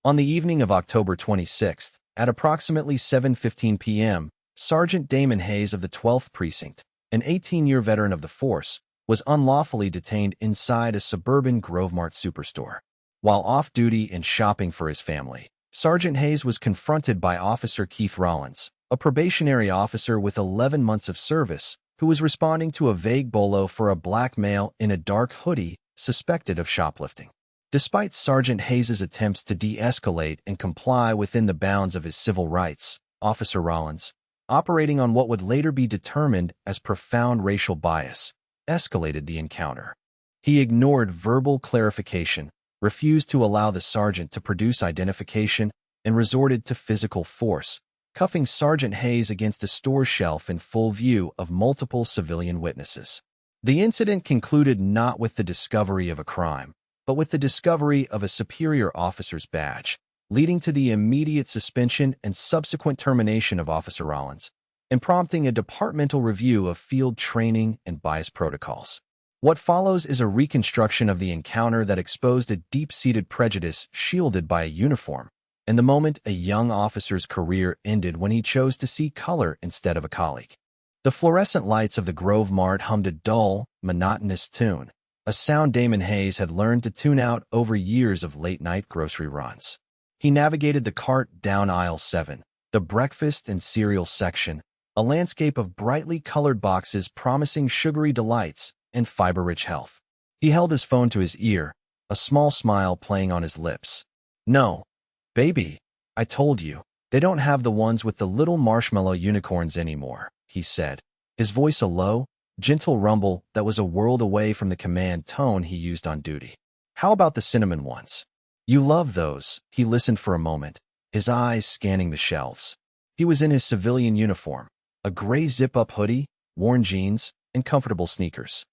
On the evening of October 26th, at approximately 7:15 p.m., Sergeant Damon Hayes of the 12th Precinct, an 18-year veteran of the force, was unlawfully detained inside a suburban Grove-Mart superstore. While off-duty and shopping for his family, Sergeant Hayes was confronted by Officer Keith Rollins, a probationary officer with 11 months of service, who was responding to a vague bolo for a black male in a dark hoodie suspected of shoplifting. Despite Sergeant Hayes's attempts to de-escalate and comply within the bounds of his civil rights, Officer Rollins, operating on what would later be determined as profound racial bias, escalated the encounter. He ignored verbal clarification, refused to allow the sergeant to produce identification, and resorted to physical force, cuffing Sergeant Hayes against a store shelf in full view of multiple civilian witnesses. The incident concluded not with the discovery of a crime, but with the discovery of a superior officer's badge, leading to the immediate suspension and subsequent termination of Officer Rollins, and prompting a departmental review of field training and bias protocols. What follows is a reconstruction of the encounter that exposed a deep-seated prejudice shielded by a uniform, and the moment a young officer's career ended when he chose to see color instead of a colleague. The fluorescent lights of the Grove Mart hummed a dull, monotonous tune, a sound Damon Hayes had learned to tune out over years of late-night grocery runs. He navigated the cart down aisle 7, the breakfast and cereal section, a landscape of brightly colored boxes promising sugary delights and fiber-rich health. He held his phone to his ear, a small smile playing on his lips. "No, baby, I told you, they don't have the ones with the little marshmallow unicorns anymore," he said, his voice a low, gentle rumble that was a world away from the command tone he used on duty. "How about the cinnamon ones? You love those." He listened for a moment, his eyes scanning the shelves. He was in his civilian uniform, a gray zip-up hoodie, worn jeans, and comfortable sneakers.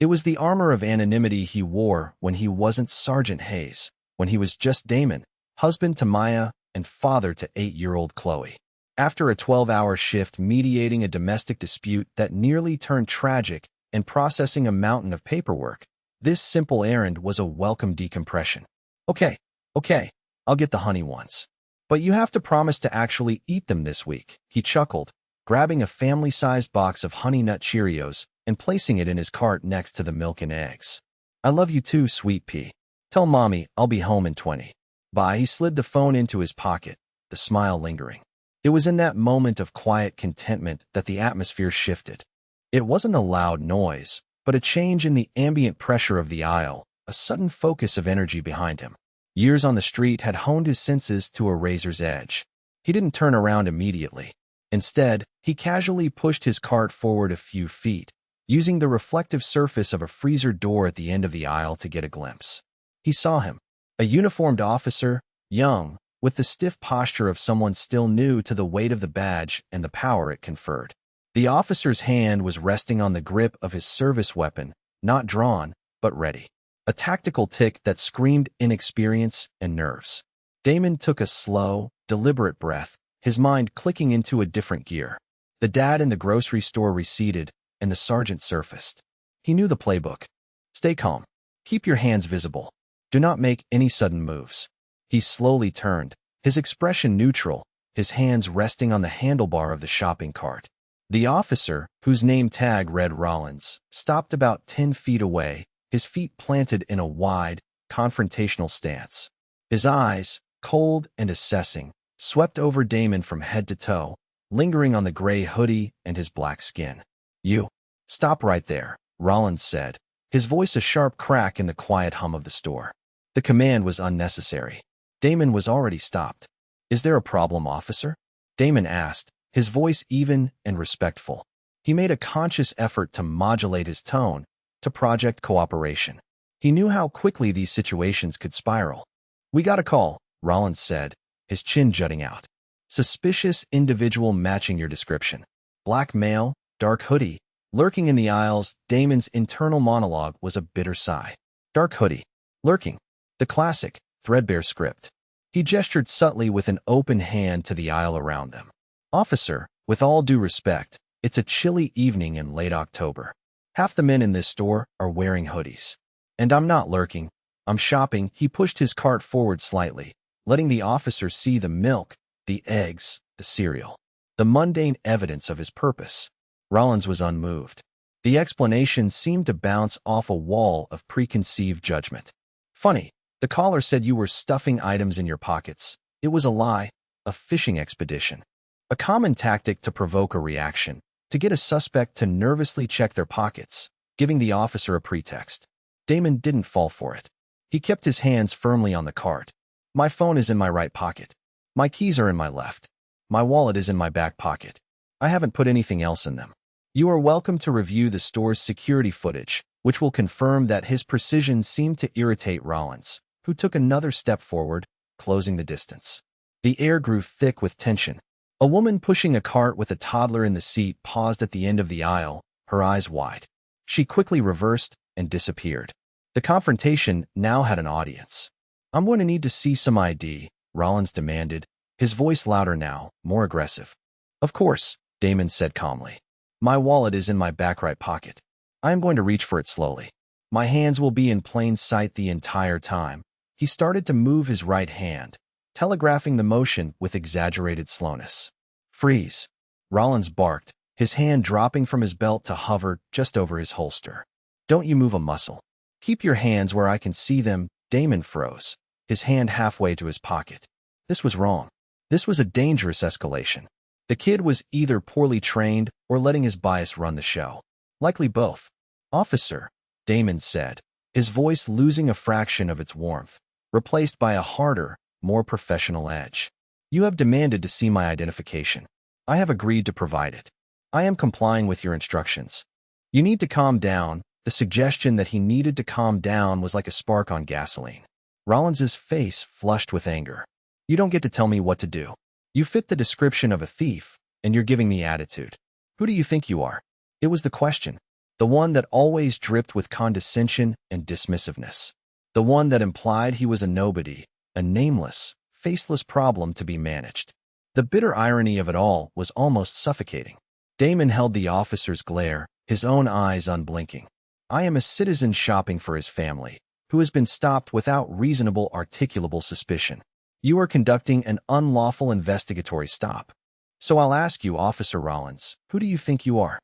It was the armor of anonymity he wore when he wasn't Sergeant Hayes, when he was just Damon, husband to Maya and father to 8-year-old Chloe. After a 12-hour shift mediating a domestic dispute that nearly turned tragic and processing a mountain of paperwork, this simple errand was a welcome decompression. Okay, I'll get the honey ones. But you have to promise to actually eat them this week," he chuckled, grabbing a family-sized box of Honey Nut Cheerios and placing it in his cart next to the milk and eggs. "I love you too, sweet pea. Tell Mommy I'll be home in 20. Bye." He slid the phone into his pocket, the smile lingering. It was in that moment of quiet contentment that the atmosphere shifted. It wasn't a loud noise, but a change in the ambient pressure of the aisle, a sudden focus of energy behind him. Years on the street had honed his senses to a razor's edge. He didn't turn around immediately. Instead, he casually pushed his cart forward a few feet, using the reflective surface of a freezer door at the end of the aisle to get a glimpse. He saw him, a uniformed officer, young, with the stiff posture of someone still new to the weight of the badge and the power it conferred. The officer's hand was resting on the grip of his service weapon, not drawn, but ready. A tactical tick that screamed inexperience and nerves. Damon took a slow, deliberate breath, his mind clicking into a different gear. The dad in the grocery store receded, and the sergeant surfaced. He knew the playbook. Stay calm. Keep your hands visible. Do not make any sudden moves. He slowly turned, his expression neutral, his hands resting on the handlebar of the shopping cart. The officer, whose name tag read Rollins, stopped about 10 feet away, his feet planted in a wide, confrontational stance. His eyes, cold and assessing, swept over Damon from head to toe, lingering on the gray hoodie and his black skin. "You, stop right there," Rollins said, his voice a sharp crack in the quiet hum of the store. The command was unnecessary. Damon was already stopped. "Is there a problem, officer?" Damon asked, his voice even and respectful. He made a conscious effort to modulate his tone, to project cooperation. He knew how quickly these situations could spiral. "We got a call," Rollins said, his chin jutting out. "Suspicious individual matching your description. Black male, dark hoodie." Lurking in the aisles, Damon's internal monologue was a bitter sigh. Dark hoodie. Lurking. The classic, threadbare script. He gestured subtly with an open hand to the aisle around them. "Officer, with all due respect, it's a chilly evening in late October. Half the men in this store are wearing hoodies. And I'm not lurking. I'm shopping." He pushed his cart forward slightly, letting the officer see the milk, the eggs, the cereal, the mundane evidence of his purpose. Rollins was unmoved. The explanation seemed to bounce off a wall of preconceived judgment. Funny, the caller said you were stuffing items in your pockets. It was a lie, a fishing expedition. A common tactic to provoke a reaction, to get a suspect to nervously check their pockets, giving the officer a pretext. Damon didn't fall for it. He kept his hands firmly on the cart. My phone is in my right pocket. My keys are in my left. My wallet is in my back pocket. I haven't put anything else in them. You are welcome to review the store's security footage, which will confirm that his precision seemed to irritate Rollins, who took another step forward, closing the distance. The air grew thick with tension. A woman pushing a cart with a toddler in the seat paused at the end of the aisle, her eyes wide. She quickly reversed and disappeared. The confrontation now had an audience. I'm going to need to see some ID, Rollins demanded, his voice louder now, more aggressive. Of course, Damon said calmly. My wallet is in my back right pocket. I am going to reach for it slowly. My hands will be in plain sight the entire time. He started to move his right hand, telegraphing the motion with exaggerated slowness. Freeze! Rollins barked, his hand dropping from his belt to hover just over his holster. Don't you move a muscle. Keep your hands where I can see them. Damon froze, his hand halfway to his pocket. This was wrong. This was a dangerous escalation. The kid was either poorly trained or letting his bias run the show. Likely both. Officer, Damon said, his voice losing a fraction of its warmth, replaced by a harder, more professional edge. You have demanded to see my identification. I have agreed to provide it. I am complying with your instructions. You need to calm down. The suggestion that he needed to calm down was like a spark on gasoline. Rollins's face flushed with anger. You don't get to tell me what to do. You fit the description of a thief, and you're giving me attitude. Who do you think you are? It was the question. The one that always dripped with condescension and dismissiveness. The one that implied he was a nobody, a nameless, faceless problem to be managed. The bitter irony of it all was almost suffocating. Damon held the officer's glare, his own eyes unblinking. I am a citizen shopping for his family, who has been stopped without reasonable articulable suspicion. You are conducting an unlawful investigatory stop. So I'll ask you, Officer Rollins, who do you think you are?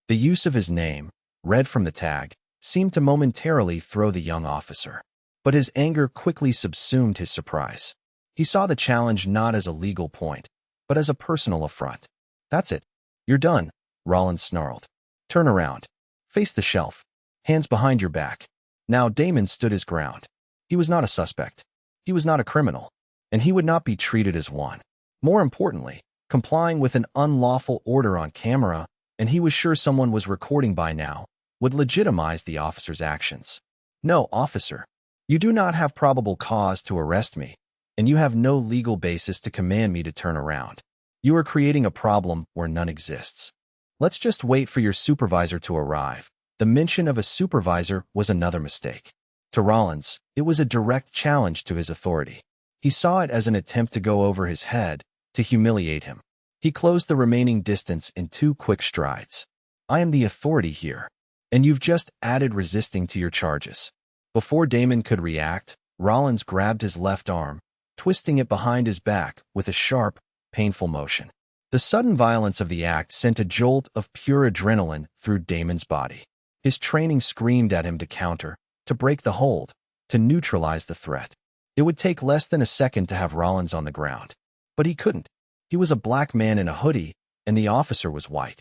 The use of his name, read from the tag, seemed to momentarily throw the young officer. But his anger quickly subsumed his surprise. He saw the challenge not as a legal point, but as a personal affront. That's it. You're done, Rollins snarled. Turn around. Face the shelf. Hands behind your back. Now Damon stood his ground. He was not a suspect. He was not a criminal. And he would not be treated as one. More importantly, complying with an unlawful order on camera, and he was sure someone was recording by now, would legitimize the officer's actions. No, officer. You do not have probable cause to arrest me, and you have no legal basis to command me to turn around. You are creating a problem where none exists. Let's just wait for your supervisor to arrive. The mention of a supervisor was another mistake. To Rollins, it was a direct challenge to his authority. He saw it as an attempt to go over his head, to humiliate him. He closed the remaining distance in 2 quick strides. I am the authority here, and you've just added resisting to your charges. Before Damon could react, Rollins grabbed his left arm, twisting it behind his back with a sharp, painful motion. The sudden violence of the act sent a jolt of pure adrenaline through Damon's body. His training screamed at him to counter, to break the hold, to neutralize the threat. It would take less than a second to have Rollins on the ground. But he couldn't. He was a black man in a hoodie, and the officer was white.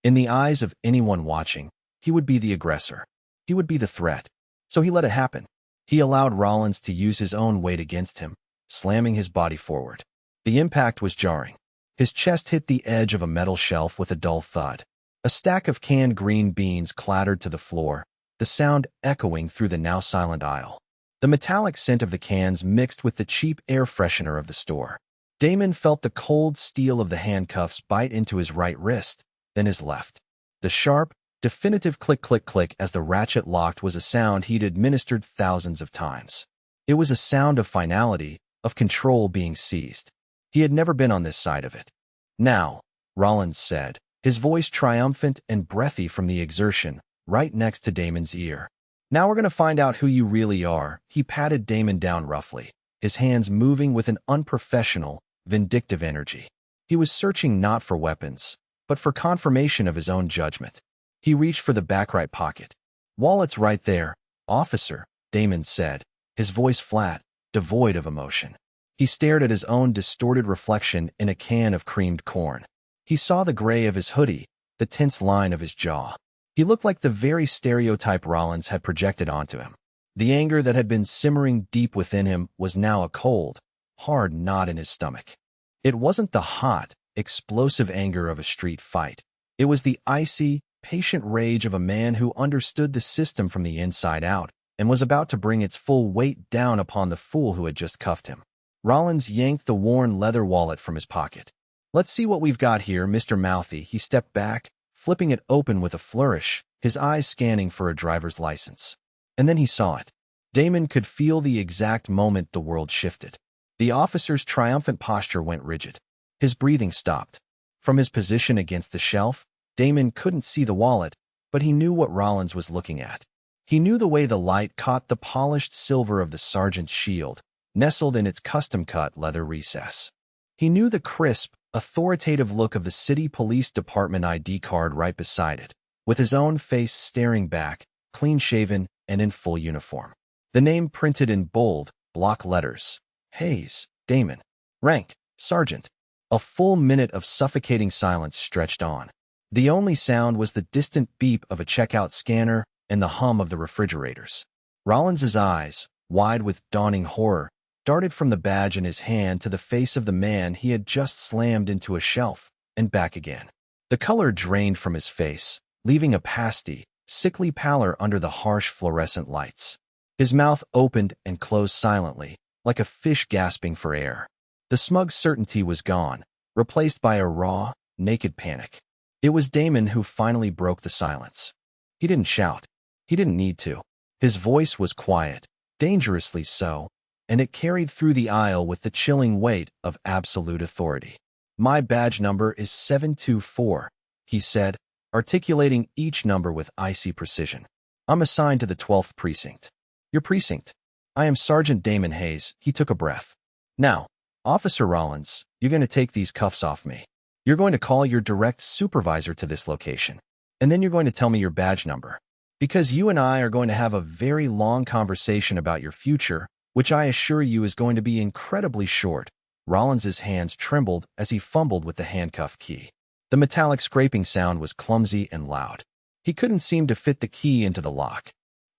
In the eyes of anyone watching, he would be the aggressor. He would be the threat. So he let it happen. He allowed Rollins to use his own weight against him, slamming his body forward. The impact was jarring. His chest hit the edge of a metal shelf with a dull thud. A stack of canned green beans clattered to the floor, the sound echoing through the now silent aisle. The metallic scent of the cans mixed with the cheap air freshener of the store. Damon felt the cold steel of the handcuffs bite into his right wrist, then his left. The sharp, definitive click-click-click as the ratchet locked was a sound he'd administered thousands of times. It was a sound of finality, of control being seized. He had never been on this side of it. Now, Rollins said, his voice triumphant and breathy from the exertion, right next to Damon's ear. Now we're going to find out who you really are. He patted Damon down roughly. his hands moving with an unprofessional, vindictive energy. He was searching not for weapons, but for confirmation of his own judgment. He reached for the back right pocket. "Wallet's right there, officer," Damon said, his voice flat, devoid of emotion. He stared at his own distorted reflection in a can of creamed corn. He saw the gray of his hoodie, the tense line of his jaw. He looked like the very stereotype Rollins had projected onto him. The anger that had been simmering deep within him was now a cold, hard knot in his stomach. It wasn't the hot, explosive anger of a street fight. It was the icy, patient rage of a man who understood the system from the inside out and was about to bring its full weight down upon the fool who had just cuffed him. Rollins yanked the worn leather wallet from his pocket. "Let's see what we've got here, Mr. Mouthy." He stepped back, flipping it open with a flourish, his eyes scanning for a driver's license. And then he saw it. Damon could feel the exact moment the world shifted. The officer's triumphant posture went rigid. His breathing stopped. From his position against the shelf, Damon couldn't see the wallet, but he knew what Rollins was looking at. He knew the way the light caught the polished silver of the sergeant's shield, nestled in its custom-cut leather recess. He knew the crisp, authoritative look of the city police department ID card right beside it, with his own face staring back, clean-shaven and in full uniform. The name printed in bold, block letters. Hayes, Damon. Rank, Sergeant. A full minute of suffocating silence stretched on. The only sound was the distant beep of a checkout scanner and the hum of the refrigerators. Rollins's eyes, wide with dawning horror, darted from the badge in his hand to the face of the man he had just slammed into a shelf, and back again. The color drained from his face, leaving a pasty, sickly pallor under the harsh fluorescent lights. His mouth opened and closed silently, like a fish gasping for air. The smug certainty was gone, replaced by a raw, naked panic. It was Damon who finally broke the silence. He didn't shout. He didn't need to. His voice was quiet, dangerously so, and it carried through the aisle with the chilling weight of absolute authority. "My badge number is 724, he said, articulating each number with icy precision. "I'm assigned to the 12th precinct. Your precinct. I am Sergeant Damon Hayes." He took a breath. "Now, Officer Rollins, you're going to take these cuffs off me. You're going to call your direct supervisor to this location. And then you're going to tell me your badge number. Because you and I are going to have a very long conversation about your future, which I assure you is going to be incredibly short." Rollins's hands trembled as he fumbled with the handcuff key. The metallic scraping sound was clumsy and loud. He couldn't seem to fit the key into the lock.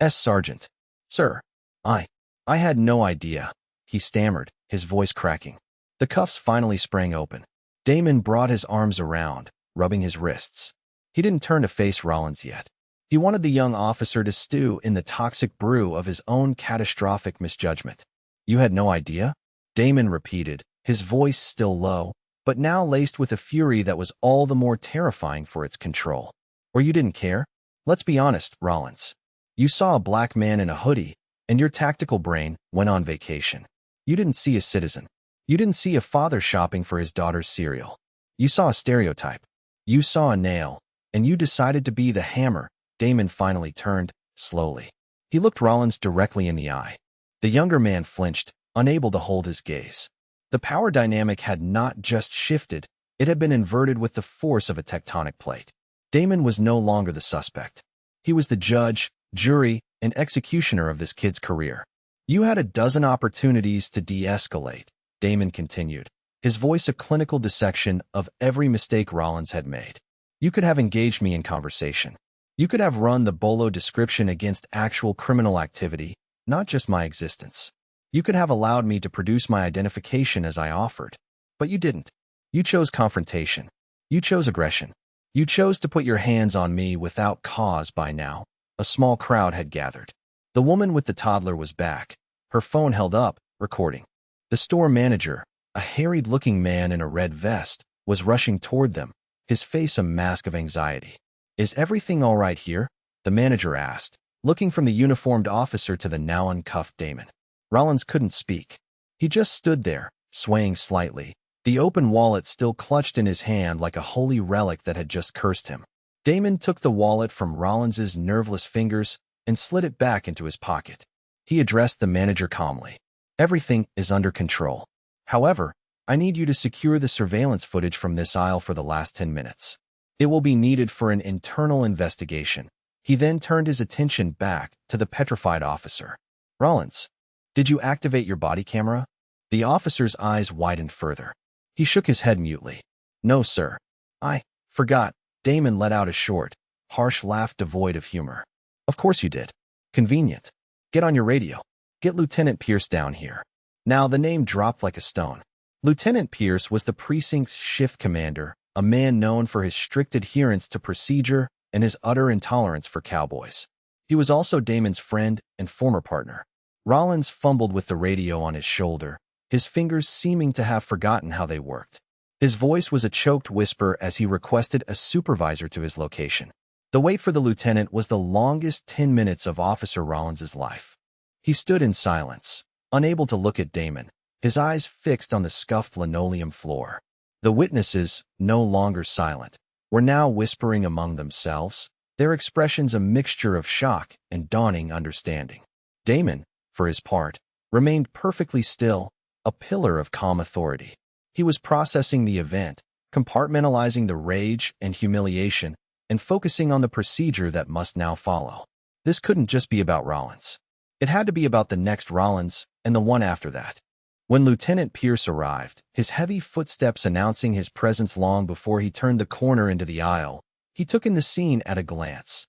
"Sergeant. Sir. I had no idea," he stammered, his voice cracking. The cuffs finally sprang open. Damon brought his arms around, rubbing his wrists. He didn't turn to face Rollins yet. He wanted the young officer to stew in the toxic brew of his own catastrophic misjudgment. "You had no idea?" Damon repeated, his voice still low, but now laced with a fury that was all the more terrifying for its control. "Or you didn't care? Let's be honest, Rollins. You saw a black man in a hoodie, and your tactical brain went on vacation. You didn't see a citizen. You didn't see a father shopping for his daughter's cereal. You saw a stereotype. You saw a nail, and you decided to be the hammer." Damon finally turned, slowly. He looked Rollins directly in the eye. The younger man flinched, unable to hold his gaze. The power dynamic had not just shifted, it had been inverted with the force of a tectonic plate. Damon was no longer the suspect. He was the judge, jury, and executioner of this kid's career. "You had a dozen opportunities to de-escalate," Damon continued, his voice a clinical dissection of every mistake Rollins had made. "You could have engaged me in conversation. You could have run the bolo description against actual criminal activity, not just my existence. You could have allowed me to produce my identification as I offered. But you didn't. You chose confrontation. You chose aggression. You chose to put your hands on me without cause." By now, a small crowd had gathered. The woman with the toddler was back, her phone held up, recording. The store manager, a harried-looking man in a red vest, was rushing toward them, his face a mask of anxiety. "Is everything all right here?" the manager asked, looking from the uniformed officer to the now uncuffed Damon. Rollins couldn't speak. He just stood there, swaying slightly, the open wallet still clutched in his hand like a holy relic that had just cursed him. Damon took the wallet from Rollins's nerveless fingers and slid it back into his pocket. He addressed the manager calmly. Everything is under control. However, I need you to secure the surveillance footage from this aisle for the last 10 minutes. It will be needed for an internal investigation. He then turned his attention back to the petrified officer. Rollins, did you activate your body camera? The officer's eyes widened further. He shook his head mutely. No, sir. I forgot. Damon let out a short, harsh laugh devoid of humor. Of course you did. Convenient. Get on your radio. Get Lieutenant Pierce down here. Now the name dropped like a stone. Lieutenant Pierce was the precinct's shift commander, a man known for his strict adherence to procedure and his utter intolerance for cowboys. He was also Damon's friend and former partner. Rollins fumbled with the radio on his shoulder, his fingers seeming to have forgotten how they worked. His voice was a choked whisper as he requested a supervisor to his location. The wait for the lieutenant was the longest 10 minutes of Officer Rollins's life. He stood in silence, unable to look at Damon, his eyes fixed on the scuffed linoleum floor. The witnesses, no longer silent, were now whispering among themselves, their expressions a mixture of shock and dawning understanding. Damon, for his part, remained perfectly still, a pillar of calm authority. He was processing the event, compartmentalizing the rage and humiliation, and focusing on the procedure that must now follow. This couldn't just be about Rollins. It had to be about the next Rollins and the one after that. When Lieutenant Pierce arrived, his heavy footsteps announcing his presence long before he turned the corner into the aisle, he took in the scene at a glance.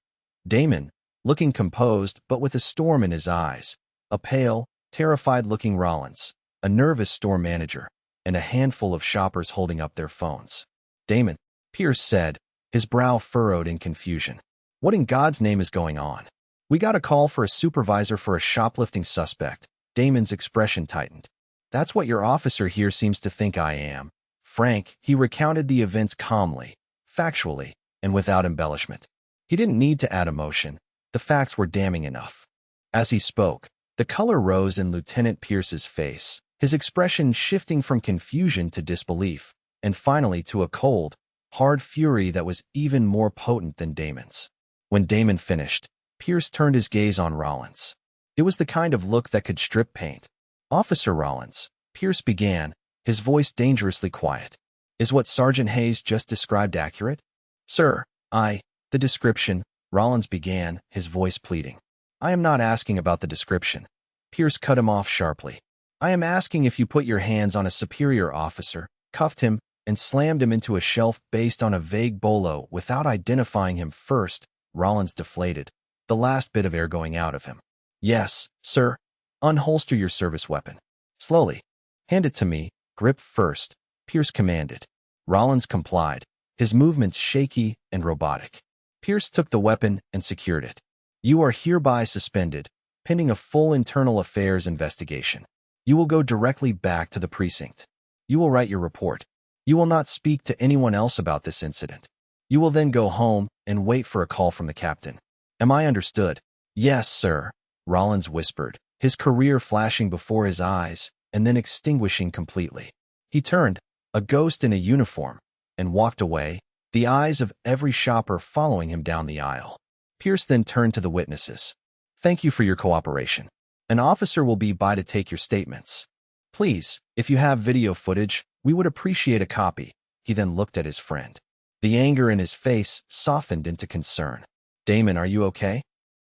Damon, looking composed but with a storm in his eyes, a pale, terrified-looking Rollins, a nervous store manager, and a handful of shoppers holding up their phones. Damon, Pierce said, his brow furrowed in confusion. What in God's name is going on? We got a call for a supervisor for a shoplifting suspect. Damon's expression tightened. That's what your officer here seems to think I am. Frank, he recounted the events calmly, factually, and without embellishment. He didn't need to add emotion. The facts were damning enough. As he spoke, the color rose in Lieutenant Pierce's face, his expression shifting from confusion to disbelief, and finally to a cold, hard fury that was even more potent than Damon's. When Damon finished, Pierce turned his gaze on Rollins. It was the kind of look that could strip paint. Officer Rollins, Pierce began, his voice dangerously quiet. Is what Sergeant Hayes just described accurate? Sir, the description, Rollins began, his voice pleading. I am not asking about the description. Pierce cut him off sharply. I am asking if you put your hands on a superior officer, cuffed him, and slammed him into a shelf based on a vague bolo without identifying him first. Rollins deflated, the last bit of air going out of him. Yes, sir. Unholster your service weapon. Slowly. Hand it to me, grip first, Pierce commanded. Rollins complied, his movements shaky and robotic. Pierce took the weapon and secured it. You are hereby suspended, pending a full internal affairs investigation. You will go directly back to the precinct. You will write your report. You will not speak to anyone else about this incident. You will then go home and wait for a call from the captain. Am I understood? Yes, sir, Rollins whispered, his career flashing before his eyes and then extinguishing completely. He turned, a ghost in a uniform, and walked away, the eyes of every shopper following him down the aisle. Pierce then turned to the witnesses. Thank you for your cooperation. An officer will be by to take your statements. Please, if you have video footage, we would appreciate a copy. He then looked at his friend. The anger in his face softened into concern. Damon, are you okay?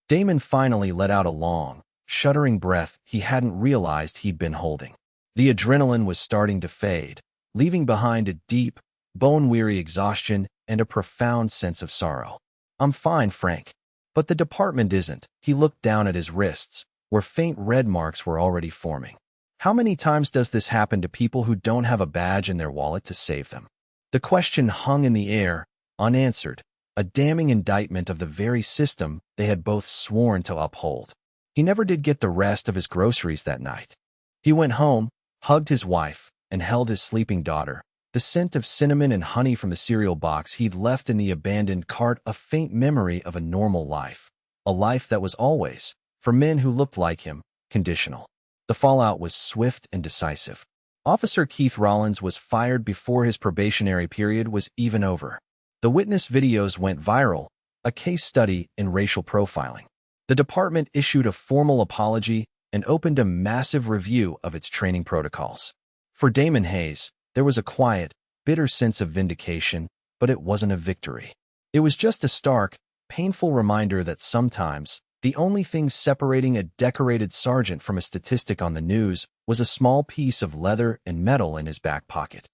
Damon finally let out a long, shuddering breath he hadn't realized he'd been holding. The adrenaline was starting to fade, leaving behind a deep, bone-weary exhaustion and a profound sense of sorrow. I'm fine, Frank. But the department isn't. He looked down at his wrists, where faint red marks were already forming. How many times does this happen to people who don't have a badge in their wallet to save them? The question hung in the air, unanswered, a damning indictment of the very system they had both sworn to uphold. He never did get the rest of his groceries that night. He went home, hugged his wife, and held his sleeping daughter, the scent of cinnamon and honey from the cereal box he'd left in the abandoned cart, a faint memory of a normal life, a life that was always, for men who looked like him, conditional. The fallout was swift and decisive. Officer Keith Rollins was fired before his probationary period was even over. The witness videos went viral, a case study in racial profiling. The department issued a formal apology and opened a massive review of its training protocols. For Damon Hayes, there was a quiet, bitter sense of vindication, but it wasn't a victory. It was just a stark, painful reminder that sometimes the only thing separating a decorated sergeant from a statistic on the news was a small piece of leather and metal in his back pocket.